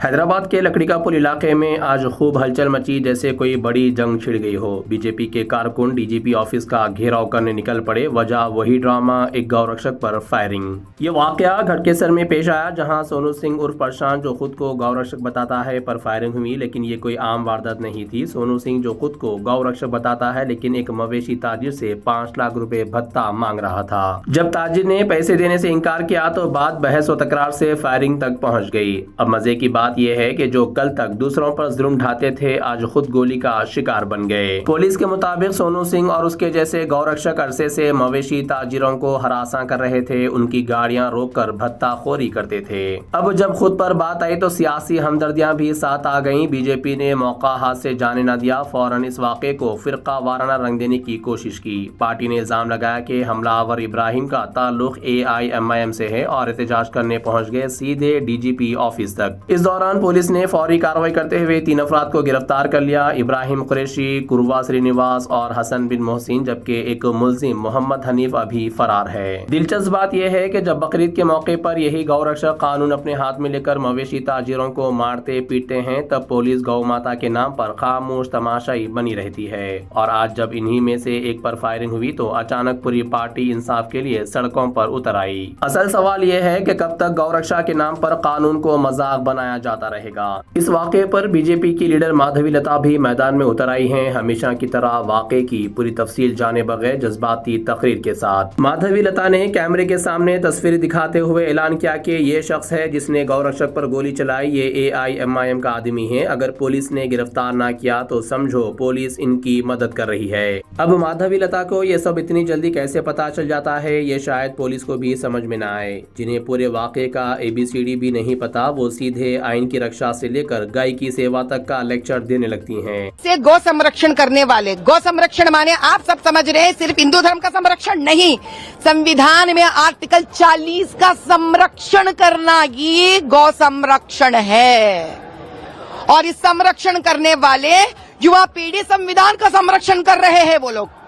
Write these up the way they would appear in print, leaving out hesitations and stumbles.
हैदराबाद के लकड़ी का पुल इलाके में आज खूब हलचल मची, जैसे कोई बड़ी जंग छिड़ गई हो। बीजेपी के कारकुन डीजीपी ऑफिस का घेराव करने निकल पड़े। वजह वही ड्रामा, एक गौरक्षक पर फायरिंग। ये वाकया घटकेसर में पेश आया, जहां सोनू सिंह उर्फ प्रशांत, जो खुद को गौरक्षक बताता है, पर फायरिंग हुई। लेकिन ये कोई आम वारदात नहीं थी। सोनू सिंह, जो खुद को गौरक्षक बताता है, लेकिन एक मवेशी ताजिर से 5 लाख रुपए भत्ता मांग रहा था। जब ताजिर ने पैसे देने से इनकार किया तो बात बहस व तकरार से फायरिंग तक पहुंच गई। अब मजे की बात यह है कि जो कल तक दूसरों पर जुल्म ढाते थे, आज खुद गोली का शिकार बन गए। पुलिस के मुताबिक सोनू सिंह और उसके जैसे गौरक्षक अरसे से मवेशी ताजिरों को हरासा कर रहे थे, उनकी गाड़ियां रोककर भत्ताखोरी करते थे। अब जब खुद पर बात आई तो सियासी हमदर्दियां भी साथ आ गईं। बीजेपी ने मौका हाथ से जाने न दिया, फौरन इस वाक़े को फिरका वाराना रंग देने की कोशिश की। पार्टी ने इल्जाम लगाया कि हमलावर इब्राहिम का ताल्लुक AIMIM से है और एहतजाज करने पहुंच गए सीधे डीजीपी ऑफिस तक। इस दौरान पुलिस ने फौरी कार्रवाई करते हुए 3 अफराद को गिरफ्तार कर लिया, इब्राहिम कुरैशी, कुरवा श्रीनिवास और हसन बिन मोहसिन, जबकि एक मुल्जिम मोहम्मद हनीफ अभी फरार है। दिलचस्प बात यह है कि जब बकरीद के मौके पर यही गौरक्षक कानून अपने हाथ में लेकर मवेशी ताजिरों को मारते पीटते हैं, तब पुलिस गौ माता के नाम पर खामोश तमाशाई बनी रहती है। और आज जब इन्हीं में से एक पर फायरिंग हुई तो अचानक पूरी पार्टी इंसाफ के लिए सड़कों पर उतर आई। असल सवाल यह है कि कब तक गौरक्षा के नाम पर कानून को मजाक बनाया जाता रहेगा। इस वाक़े पर बीजेपी की लीडर माधवी लता भी मैदान में उतर आई हैं, हमेशा की तरह वाक़े की पूरी तफसील जाने बगैर जज्बाती तकरीर के साथ। माधवी लता ने कैमरे के सामने तस्वीर दिखाते हुए ऐलान किया कि ये शख्स है जिसने गौरक्षक पर गोली चलाई, ये AIMIM का आदमी है। अगर पुलिस ने गिरफ्तार ना किया तो समझो पुलिस इनकी मदद कर रही है। अब माधवी लता को ये सब इतनी जल्दी कैसे पता चल जाता है, ये शायद पुलिस को भी समझ में ना आए। जिन्हें पूरे वाक़े का ABCD भी नहीं पता, वो सीधे आइन की रक्षा से लेकर गाय की सेवा तक का लेक्चर देने लगती हैं। से गौ संरक्षण करने वाले, गौ संरक्षण माने आप सब समझ रहे हैं सिर्फ हिंदू धर्म का संरक्षण नहीं, संविधान में आर्टिकल 40 का संरक्षण करना ये गौ संरक्षण है। और इस संरक्षण करने वाले युवा पीढ़ी संविधान का संरक्षण कर रहे हैं वो लोग।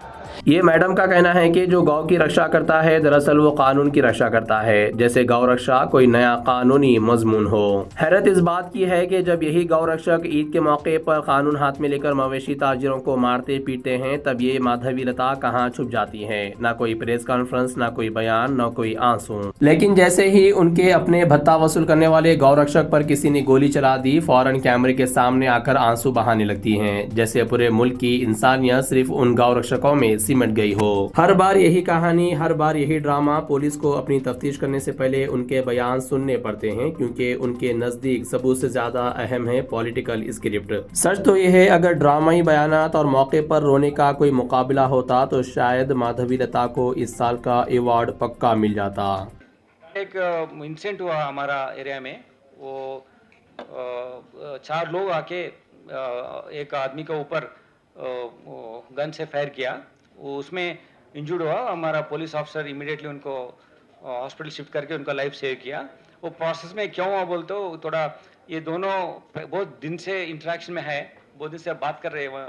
ये मैडम का कहना है कि जो गौ की रक्षा करता है, दरअसल वो कानून की रक्षा करता है, जैसे गौ रक्षा कोई नया कानूनी मजमून हो। हैरत इस बात की है कि जब यही गौ रक्षक ईद के मौके पर कानून हाथ में लेकर मवेशी ताजिरों को मारते पीटते हैं, तब ये माधवी लता कहाँ छुप जाती है। ना कोई प्रेस कॉन्फ्रेंस, ना कोई बयान, ना कोई आंसू। लेकिन जैसे ही उनके अपने भत्ता वसूल करने वाले गौ रक्षक पर किसी ने गोली चला दी, फौरन कैमरे के सामने आकर आंसू बहाने लगती हैं, जैसे पूरे मुल्क की इंसानियत सिर्फ उन गौ रक्षकों में सिमट गई हो। हर बार यही कहानी, हर बार यही ड्रामा। पुलिस को अपनी तफ्तीश करने से पहले उनके बयान सुनने पड़ते हैं, क्योंकि उनके नजदीक सबूत से ज्यादा अहम है पॉलिटिकल स्क्रिप्ट। सच तो यह है, अगर ड्रामाई बयानात और मौके पर रोने का कोई मुकाबला होता तो शायद माधवी लता को इस साल का अवार्ड पक्का मिल जाता। एक इंसिडेंट हुआ हमारा एरिया में, वो 4 लोग आके एक आदमी के ऊपर गन से फायर किया, उसमें इंजर्ड हुआ। हमारा पुलिस ऑफिसर इमीडिएटली उनको हॉस्पिटल शिफ्ट करके उनका लाइफ सेव किया। वो प्रोसेस में क्यों हुआ बोलते हो, थोड़ा ये दोनों बहुत दिन से इंटरेक्शन में है, बहुत दिन से बात कर रहे हैं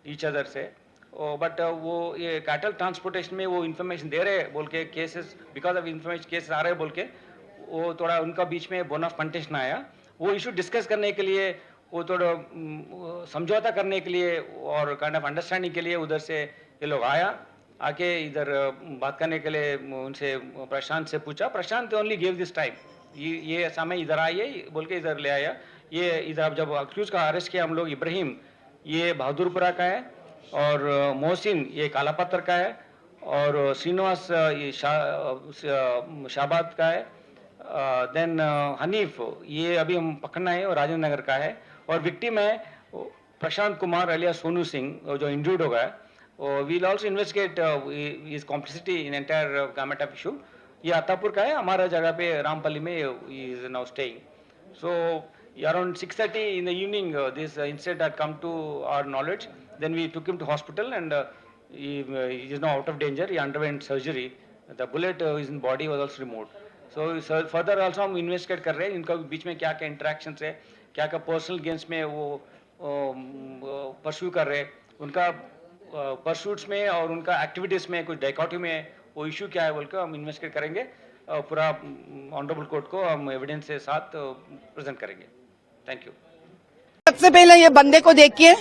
ईच अदर से, बट वो ये कैटल ट्रांसपोर्टेशन में वो इन्फॉर्मेशन दे रहे हैं बोल के, cases because of information cases आ रहे हैं बोल के, वो थोड़ा उनका बीच में बोन ऑफ कंटेंशन आया। वो इशू डिस्कस करने के लिए, वो थोड़ा समझौता करने के लिए और काइंड ऑफ अंडरस्टैंडिंग के लिए उधर से ये लोग आके इधर बात करने के लिए उनसे प्रशांत से पूछा। प्रशांत ओनली गिव दिस टाइम, ये समय इधर आइए बोल के इधर ले आया। ये इधर जब अक्यूज का अरेस्ट किया हम लोग, इब्राहिम ये बहादुरपुरा का है, और मोहसिन ये कालापत्थर का है, और श्रीनिवास ये शाबाद का है, देन हनीफ ये अभी हम पकड़ना है और राजेंद्र नगर का है, और विक्टिम है प्रशांत कुमार अलिया सोनू सिंह जो इंजर्ड हो गया। We'll also investigate his complicity in entire gamut of issue. ये अत्तापुर का है, हमारा जगह पे रामपल्ली में he is now staying. So around 6:30 in the evening this incident had come to our knowledge. Then we took him to hospital and he is now out of danger. He underwent surgery. The bullet is in body was also removed. So further also हम investigate कर रहे हैं इनका बीच में क्या क्या interactions है, क्या क्या personal gains में वो pursue कर रहे हैं, उनका परसूट्स में और उनका एक्टिविटीज में कुछ डाइकोटमी में वो इशू क्या है बोल के हम इन्वेस्टिगेट करेंगे। पूरा ऑनरेबल कोर्ट को हम एविडेंस के साथ प्रेजेंट करेंगे। Thank you. सबसे पहले ये बंदे को देखिए,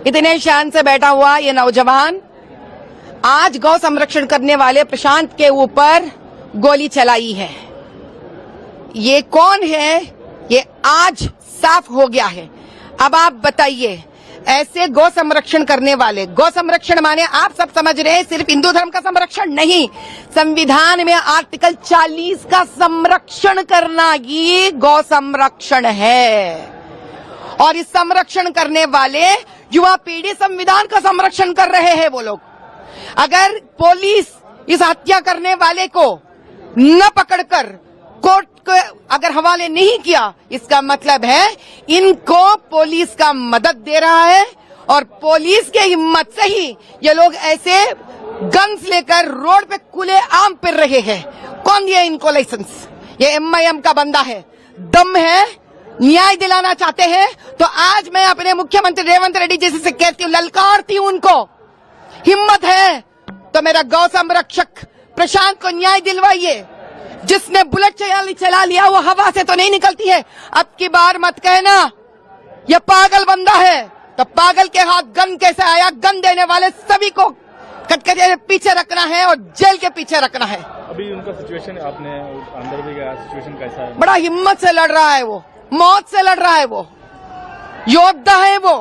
इतने शान से बैठा हुआ ये नौजवान आज गौ संरक्षण करने वाले प्रशांत के ऊपर गोली चलाई है। ये कौन है ये आज साफ हो गया है। अब आप बताइए, ऐसे गौ संरक्षण करने वाले, गौ संरक्षण माने आप सब समझ रहे हैं सिर्फ हिंदू धर्म का संरक्षण नहीं, संविधान में आर्टिकल 40 का संरक्षण करना ही गौ संरक्षण है। और इस संरक्षण करने वाले युवा पीढ़ी संविधान का संरक्षण कर रहे हैं वो लोग। अगर पुलिस इस हत्या करने वाले को न पकड़कर कोर्ट को अगर हवाले नहीं किया, इसका मतलब है इनको पुलिस का मदद दे रहा है और पुलिस के हिम्मत से ही ये लोग ऐसे गन्स लेकर रोड पे खुले आम फिर रहे हैं। कौन दिया इनको लाइसेंस? ये MIM का बंदा है, दम है, न्याय दिलाना चाहते हैं तो आज मैं अपने मुख्यमंत्री रेवंत रेड्डी जी से कहती हूँ, ललकारती हूँ उनको, हिम्मत है तो मेरा गौ संरक्षक प्रशांत को न्याय दिलवाइए। जिसने बुलेट चला लिया वो हवा से तो नहीं निकलती है। अब की बार मत कहना ये पागल बंदा है, तो पागल के हाथ गन कैसे आया? गन देने वाले सभी को कटकटे पीछे रखना है और जेल के पीछे रखना है। अभी उनका सिचुएशन आपने अंदर भी गया, सिचुएशन कैसा है? बड़ा हिम्मत से लड़ रहा है वो, मौत से लड़ रहा है वो, योद्धा है वो।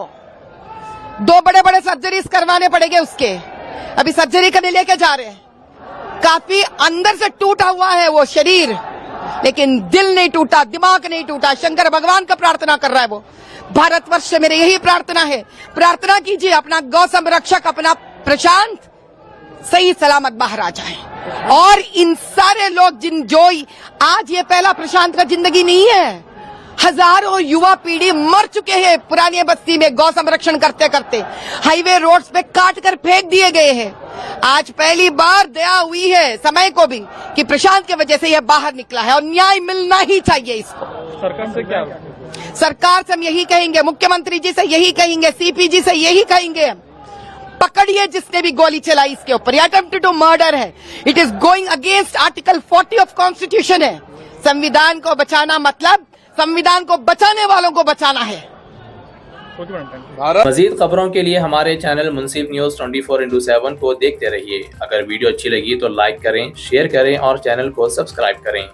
2 बड़े सर्जरीज करवाने पड़ेंगे उसके, अभी सर्जरी करने लेके जा रहे हैं। काफी अंदर से टूटा हुआ है वो शरीर, लेकिन दिल नहीं टूटा, दिमाग नहीं टूटा। शंकर भगवान का प्रार्थना कर रहा है वो। भारतवर्ष से मेरी यही प्रार्थना है, प्रार्थना कीजिए अपना गौ संरक्षक, अपना प्रशांत सही सलामत बाहर आ जाए। और इन सारे लोग जो आज ये पहला प्रशांत का जिंदगी नहीं है, हजारों युवा पीढ़ी मर चुके हैं पुरानी बस्ती में गौ संरक्षण करते करते, हाईवे रोड्स पे काट कर फेंक दिए गए हैं। आज पहली बार दया हुई है समय को भी कि प्रशांत की वजह से यह बाहर निकला है और न्याय मिलना ही चाहिए इसको। सरकार से क्या? सरकार से हम यही कहेंगे, मुख्यमंत्री जी से यही कहेंगे, CP जी से यही कहेंगे, पकड़िए जिसने भी गोली चलाई इसके ऊपर। ये अटेम्प्ट टू मर्डर है, it is going against article 40 of constitution है। संविधान को बचाना मतलब संविधान को बचाने वालों को बचाना है। मजीद खबरों के लिए हमारे चैनल मुंसिफ न्यूज 24/7 को देखते रहिए। अगर वीडियो अच्छी लगी तो लाइक करें, शेयर करें और चैनल को सब्सक्राइब करें।